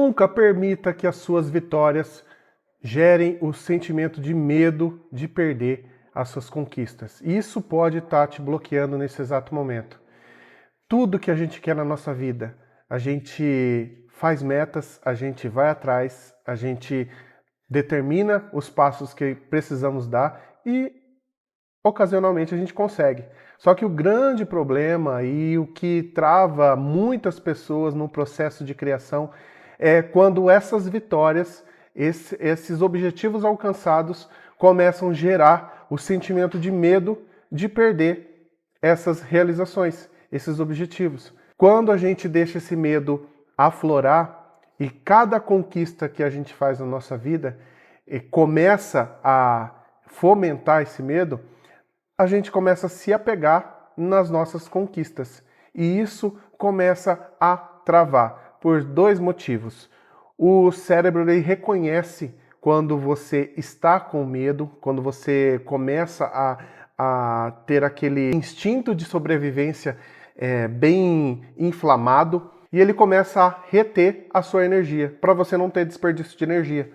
Nunca permita que as suas vitórias gerem o sentimento de medo de perder as suas conquistas. Isso pode estar te bloqueando nesse exato momento. Tudo que a gente quer na nossa vida, a gente faz metas, a gente vai atrás, a gente determina os passos que precisamos dar e ocasionalmente a gente consegue. Só que o grande problema e o que trava muitas pessoas no processo de criação é quando essas vitórias, esses objetivos alcançados começam a gerar o sentimento de medo de perder essas realizações, esses objetivos. Quando a gente deixa esse medo aflorar e cada conquista que a gente faz na nossa vida começa a fomentar esse medo, a gente começa a se apegar nas nossas conquistas. E isso começa a travar por dois motivos. O cérebro ele reconhece quando você está com medo, quando você começa a ter aquele instinto de sobrevivência bem inflamado, e ele começa a reter a sua energia, para você não ter desperdício de energia.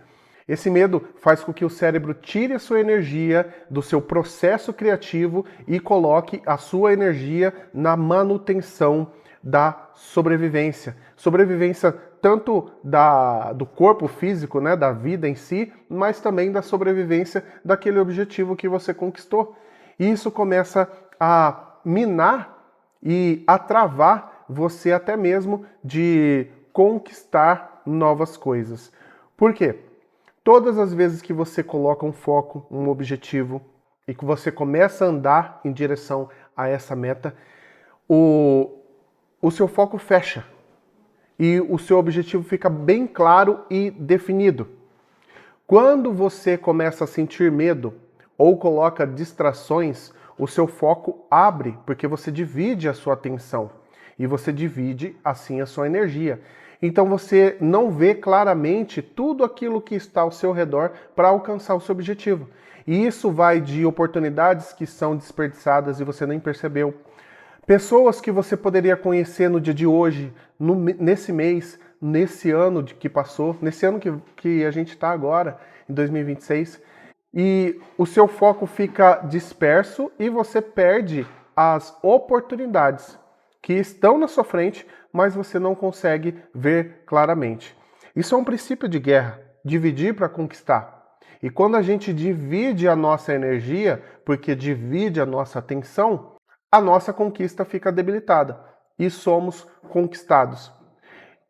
Esse medo faz com que o cérebro tire a sua energia do seu processo criativo e coloque a sua energia na manutenção da sobrevivência. Sobrevivência tanto do corpo físico, né, da vida em si, mas também da sobrevivência daquele objetivo que você conquistou. E isso começa a minar e a travar você até mesmo de conquistar novas coisas. Por quê? Todas as vezes que você coloca um foco, um objetivo, e que você começa a andar em direção a essa meta, o seu foco fecha e o seu objetivo fica bem claro e definido. Quando você começa a sentir medo ou coloca distrações, o seu foco abre, porque você divide a sua atenção e você divide assim a sua energia. Então você não vê claramente tudo aquilo que está ao seu redor para alcançar o seu objetivo. E isso vai de oportunidades que são desperdiçadas e você nem percebeu. Pessoas que você poderia conhecer no dia de hoje, nesse mês, nesse ano que passou, nesse ano que a gente está agora, em 2026. E o seu foco fica disperso e você perde as oportunidades que estão na sua frente, mas você não consegue ver claramente. Isso é um princípio de guerra, dividir para conquistar. E quando a gente divide a nossa energia, porque divide a nossa atenção, a nossa conquista fica debilitada e somos conquistados.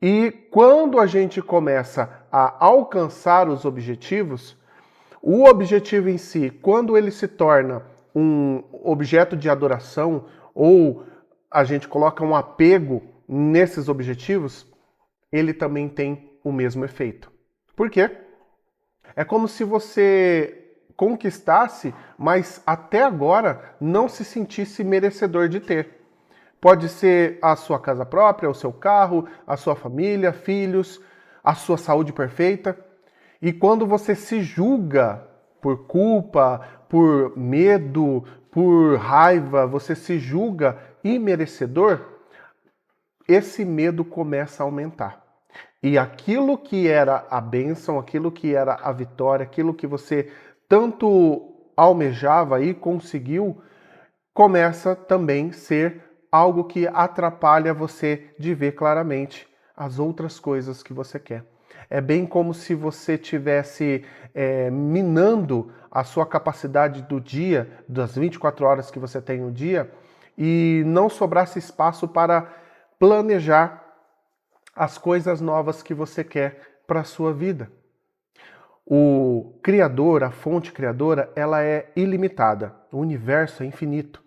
E quando a gente começa a alcançar os objetivos, o objetivo em si, quando ele se torna um objeto de adoração ou a gente coloca um apego nesses objetivos, ele também tem o mesmo efeito. Por quê? É como se você conquistasse, mas até agora não se sentisse merecedor de ter. Pode ser a sua casa própria, o seu carro, a sua família, filhos, a sua saúde perfeita. E quando você se julga por culpa, por medo, por raiva, você se julga imerecedor, esse medo começa a aumentar. E aquilo que era a bênção, aquilo que era a vitória, aquilo que você tanto almejava e conseguiu, começa também a ser algo que atrapalha você de ver claramente as outras coisas que você quer. É bem como se você estivesse minando a sua capacidade do dia, das 24 horas que você tem no dia, e não sobrasse espaço para planejar as coisas novas que você quer para a sua vida. O Criador, a fonte criadora, ela é ilimitada. O universo é infinito.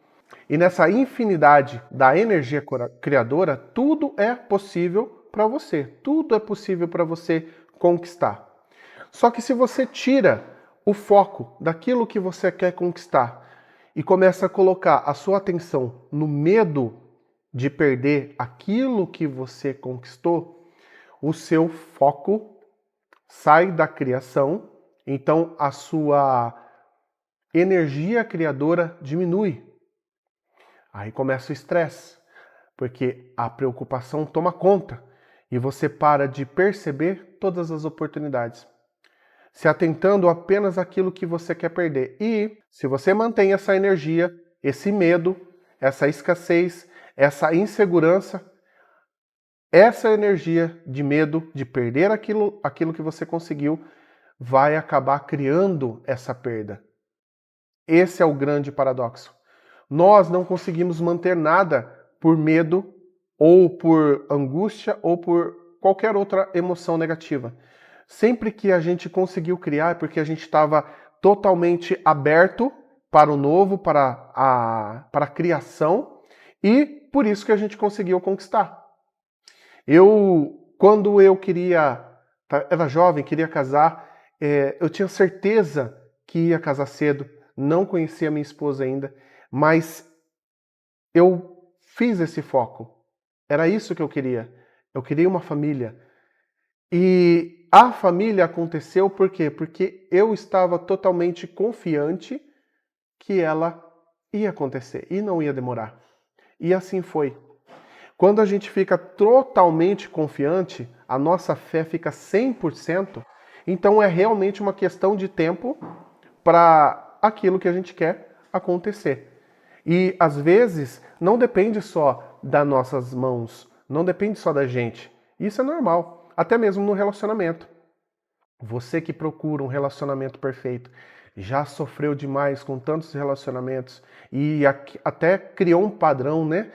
E nessa infinidade da energia criadora, tudo é possível para você. Tudo é possível para você conquistar. Só que se você tira o foco daquilo que você quer conquistar e começa a colocar a sua atenção no medo de perder aquilo que você conquistou, o seu foco sai da criação, então a sua energia criadora diminui. Aí começa o estresse, porque a preocupação toma conta e você para de perceber todas as oportunidades, se atentando apenas àquilo que você quer perder. E se você mantém essa energia, esse medo, essa escassez, essa insegurança, essa energia de medo de perder aquilo que você conseguiu vai acabar criando essa perda. Esse é o grande paradoxo. Nós não conseguimos manter nada por medo ou por angústia ou por qualquer outra emoção negativa. Sempre que a gente conseguiu criar é porque a gente estava totalmente aberto para o novo, para a criação, e por isso que a gente conseguiu conquistar. Quando eu era jovem, queria casar, eu tinha certeza que ia casar cedo, não conhecia minha esposa ainda, mas eu fiz esse foco. Era isso que eu queria. Eu queria uma família. E a família aconteceu por quê? Porque eu estava totalmente confiante que ela ia acontecer e não ia demorar. E assim foi. Quando a gente fica totalmente confiante, a nossa fé fica 100%, então é realmente uma questão de tempo para aquilo que a gente quer acontecer. E às vezes não depende só das nossas mãos, não depende só da gente. Isso é normal, até mesmo no relacionamento. Você que procura um relacionamento perfeito, já sofreu demais com tantos relacionamentos e até criou um padrão, né?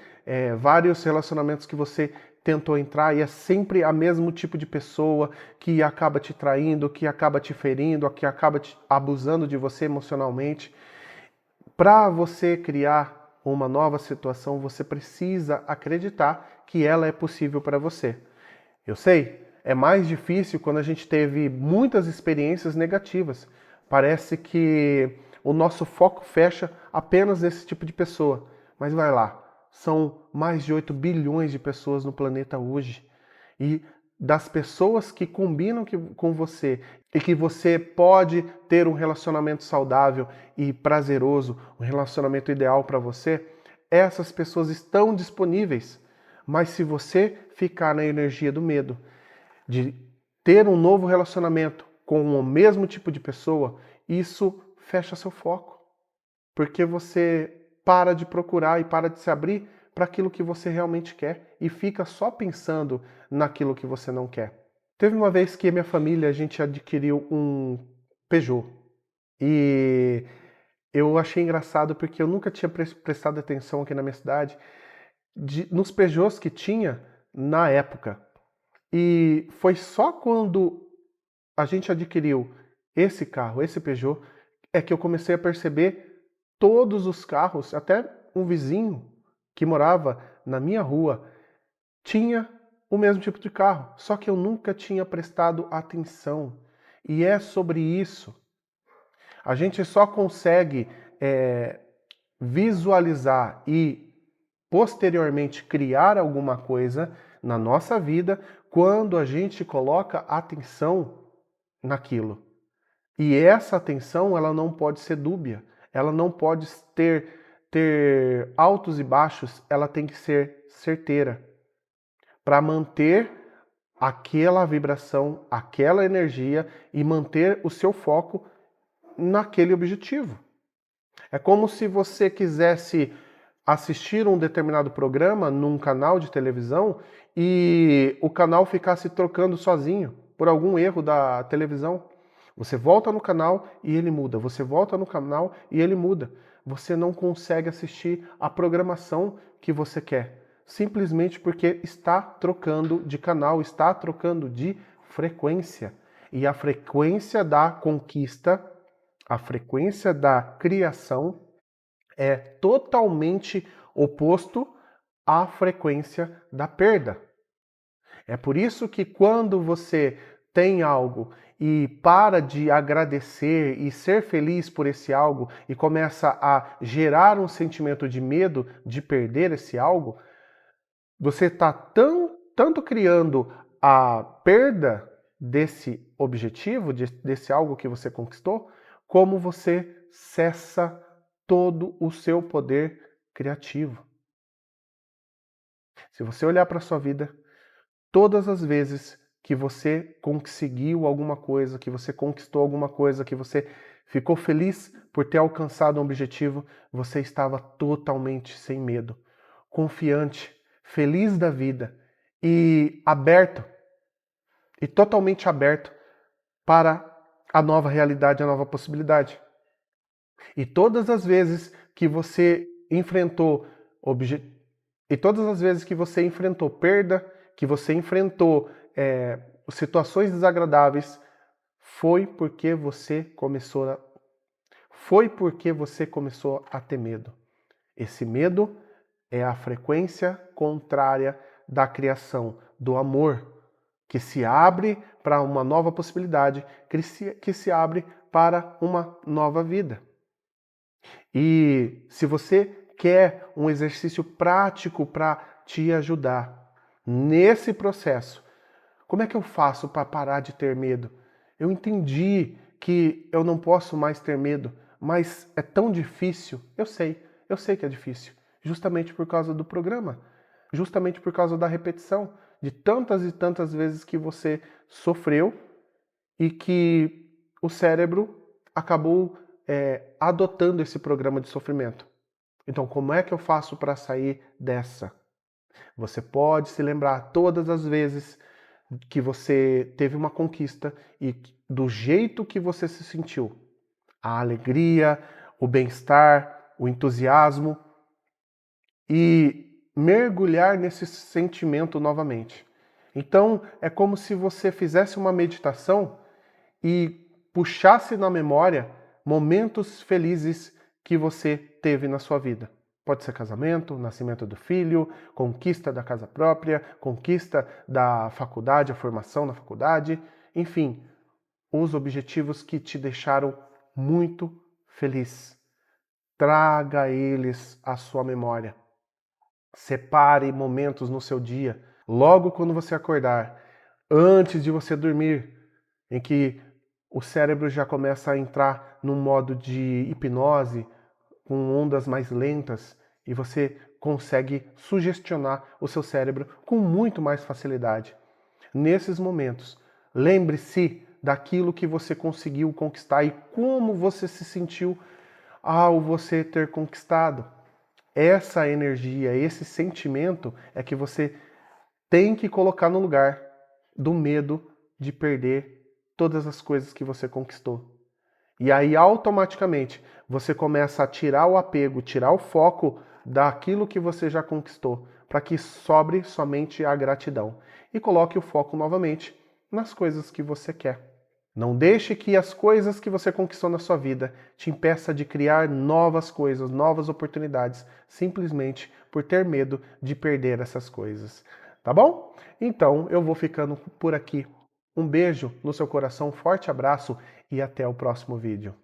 Vários relacionamentos que você tentou entrar e é sempre a mesmo tipo de pessoa que acaba te traindo, que acaba te ferindo, que acaba te abusando de você emocionalmente. Para você criar uma nova situação, você precisa acreditar que ela é possível para você. Eu sei, é mais difícil quando a gente teve muitas experiências negativas. Parece que o nosso foco fecha apenas nesse tipo de pessoa. Mas vai lá, são mais de 8 bilhões de pessoas no planeta hoje. E das pessoas que combinam com você e que você pode ter um relacionamento saudável e prazeroso, um relacionamento ideal para você, essas pessoas estão disponíveis. Mas se você ficar na energia do medo, de ter um novo relacionamento com o mesmo tipo de pessoa, isso fecha seu foco. Porque você para de procurar e para de se abrir para aquilo que você realmente quer e fica só pensando naquilo que você não quer. Teve uma vez que minha família, a gente adquiriu um Peugeot. E eu achei engraçado porque eu nunca tinha prestado atenção aqui na minha cidade nos Peugeots que tinha na época. E foi só quando a gente adquiriu esse carro, esse Peugeot, é que eu comecei a perceber todos os carros, até um vizinho que morava na minha rua tinha o mesmo tipo de carro, só que eu nunca tinha prestado atenção. E é sobre isso. A gente só consegue visualizar e posteriormente criar alguma coisa na nossa vida quando a gente coloca atenção naquilo. E essa atenção, ela não pode ser dúbia, ela não pode ter altos e baixos, ela tem que ser certeira para manter aquela vibração, aquela energia e manter o seu foco naquele objetivo. É como se você quisesse assistir um determinado programa num canal de televisão e o canal ficasse trocando sozinho por algum erro da televisão. Você volta no canal e ele muda. Você volta no canal e ele muda. Você não consegue assistir a programação que você quer, simplesmente porque está trocando de canal, está trocando de frequência. E a frequência da conquista, a frequência da criação é totalmente oposto à frequência da perda. É por isso que quando você tem algo e para de agradecer e ser feliz por esse algo e começa a gerar um sentimento de medo de perder esse algo, você está tanto criando a perda desse objetivo, desse algo que você conquistou, como você cessa todo o seu poder criativo. Se você olhar para a sua vida, Todas as vezes que você conseguiu alguma coisa, que você conquistou alguma coisa, que você ficou feliz por ter alcançado um objetivo, você estava totalmente sem medo, confiante, feliz da vida e aberto, e totalmente aberto para a nova realidade, a nova possibilidade. E todas as vezes que você enfrentou e todas as vezes que você enfrentou perda, que você enfrentou situações desagradáveis, foi porque você começou a ter medo. Esse medo é a frequência contrária da criação, do amor, que se abre para uma nova possibilidade, que se abre para uma nova vida. E se você quer um exercício prático para te ajudar nesse processo, como é que eu faço para parar de ter medo? Eu entendi que eu não posso mais ter medo, mas é tão difícil. Eu sei que é difícil, justamente por causa do programa, justamente por causa da repetição, de tantas e tantas vezes que você sofreu e que o cérebro acabou adotando esse programa de sofrimento. Então, como é que eu faço para sair dessa? Você pode se lembrar todas as vezes que você teve uma conquista e do jeito que você se sentiu. A alegria, o bem-estar, o entusiasmo e mergulhar nesse sentimento novamente. Então, é como se você fizesse uma meditação e puxasse na memória momentos felizes que você teve na sua vida. Pode ser casamento, nascimento do filho, conquista da casa própria, conquista da faculdade, a formação na faculdade, enfim, os objetivos que te deixaram muito feliz. Traga eles à sua memória. Separe momentos no seu dia, logo quando você acordar, antes de você dormir, em que o cérebro já começa a entrar num modo de hipnose, com ondas mais lentas, e você consegue sugestionar o seu cérebro com muito mais facilidade. Nesses momentos, lembre-se daquilo que você conseguiu conquistar e como você se sentiu ao você ter conquistado. Essa energia, esse sentimento é que você tem que colocar no lugar do medo de perder todas as coisas que você conquistou. E aí, automaticamente, você começa a tirar o apego, tirar o foco daquilo que você já conquistou, para que sobre somente a gratidão. E coloque o foco novamente nas coisas que você quer. Não deixe que as coisas que você conquistou na sua vida te impeça de criar novas coisas, novas oportunidades, simplesmente por ter medo de perder essas coisas. Tá bom? Então, eu vou ficando por aqui. Um beijo no seu coração, um forte abraço e até o próximo vídeo.